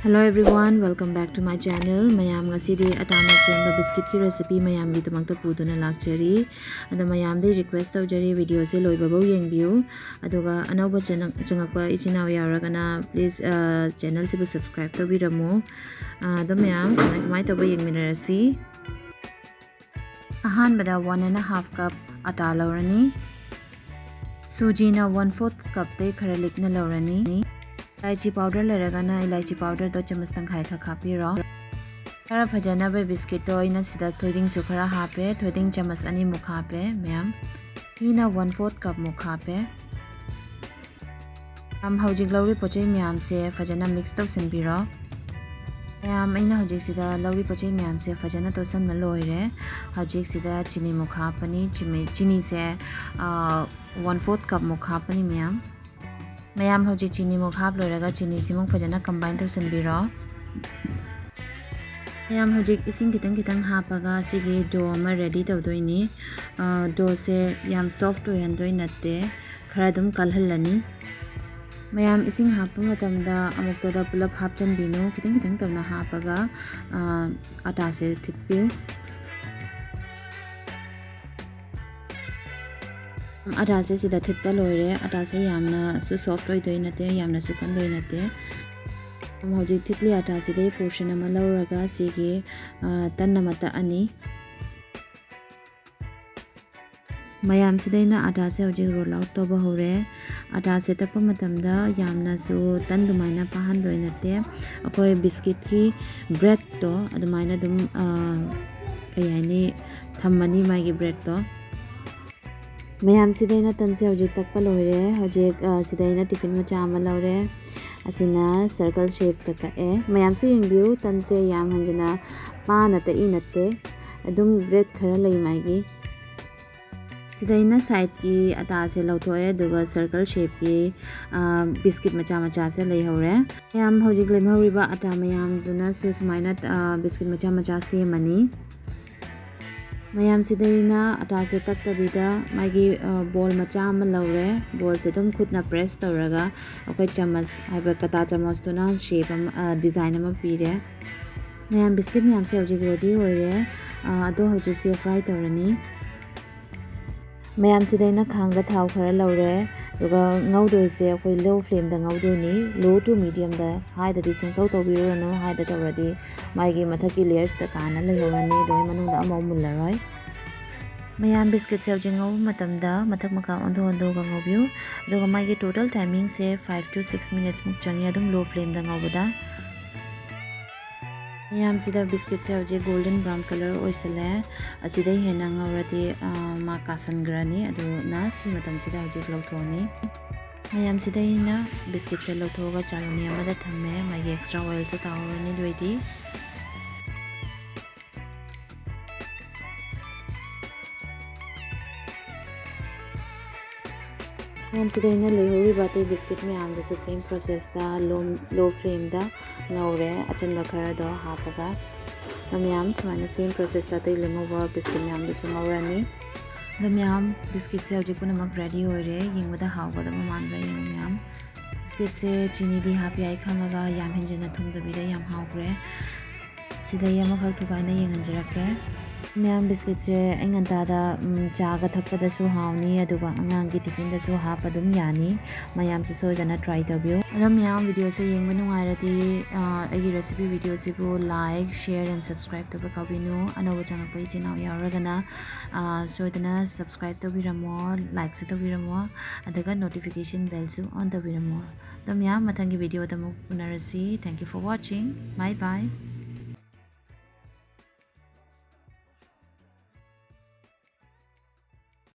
Hello everyone, welcome back to my channel. Mayam ngasidi atana semba biscuit ki recipe mayam gi tamangta puduna lakchari. Ada mayam de request tawjari video se loiba bau yengbiu. Aduga anauba changakpa ichinaw yauragana please channel se subscribe tawbiramo. Da mayam kamai tawba yengminarasi. Ahanbada 1.5 cup ata laurani. Suji na 1/4 cup de khara likna laurani. Elaichi powder leragana elaichi powder to chamas tangkhai kha khapiro khara phajana be biscuit to ina sida thoiding su khara hape thoiding chamas ani muk hape ma'am ina 1/4 cup muk hape hojik lauri pochai ma'am se phajana mix tawsan biro ma'am aina hojik sida lauri pochai ma'am se phajana tawsan na loire hojik sida chini muk hapani chini se 1/4 cup muk hapani ma'am mayam hojik chini muk hap loiraga chini simuk phajana combine tawsanbiro mayam hojik ising kitang hapaga sigi dough ama ready tawdoini dough se yam soft oihandoi natte khara dum kalhallani mayam ising happa matamda amuktada pulap hapchanbinu kitang tawna hapaga ata se thitpiu Aata se sida thitpa loire aata se yamna su soft oidoi nate yamna su kandoi nate hojik thitli aata sidai portion ama lauraga sigi tanna mata ani mayam sidaina aata se hojik roll out toba hore aata se takpa matamda yamna su tan dumaina pahandoi nate akoi biscuit ki bread to adumaina dum kayani thammani magi bread to mayam sidaina tanse hojik takpa loire hojik sidaina tiffin macha ama laure asina circle shape taka mayam su yengbiu tanse yam hanjana pa nata I natte adum bread khara lai maigi sidaina side ki ata se lauthoe duga circle shape ki biscuit macha se lai hore mayam hojik lemhoriba ata mayam duna su sumaina biscuit macha se mani mayam sidaina ata se taktabida magi ball macha ama laure ball se dum khutna press tawraga akoi chamas haiba kata chamas tuna shape design ama pire mayam biscuit mayam se hojik ready hoire ado hojik se fry tawrani mayam sidaina khangda thau khara laure duga ngaudoi se akoi low flame da ngaudoni low to medium da high da disung tawbirano high da tawradi magi mathaki layers ta kana lehorani doi manung da amau mullaroi mayam biscuit se hojik ngau matamda mathak maka ondo ga ngaubiu duga magi total timing se 5 to 6 minutes muk changi adum low flame da ngaubada mayam sida biscuit se hojik golden brown color oisale asidai hena ngaurati ma kasangrani adu na si matam sida hojik lauthoni mayam sidai na biscuit se lauthoga chaluni amada thamme magi extra oil so tawrani doidi mayam sidaina lehori bate biscuit mayam do same process da low flame da ngaure achanba khara do hapaga mayam sumana same process da tai lemoba biscuit mayam do ngaurani mayam biscuit se hojik punamak ready hoire yengbada hawga da manra yeng mayam biscuit se chini di hapi ai khangaga yam henjena thumdabida yam hawgre sida yama khak thukaina yenganjarake mayam biscuit se enganta da chaga thakpada su hawni aduga angang gi tiffin da su hapadum yani mayam se soidana try tabiu adam mayam video se yengba nungairati agi recipe video se bu like share and subscribe to kabinu anawa changak pai chinaw yauragana soidana subscribe to biramo like se to biramo adaga notification bell su on to biramo adam mayam mathangi video da mu punarasi thank you for watching bye bye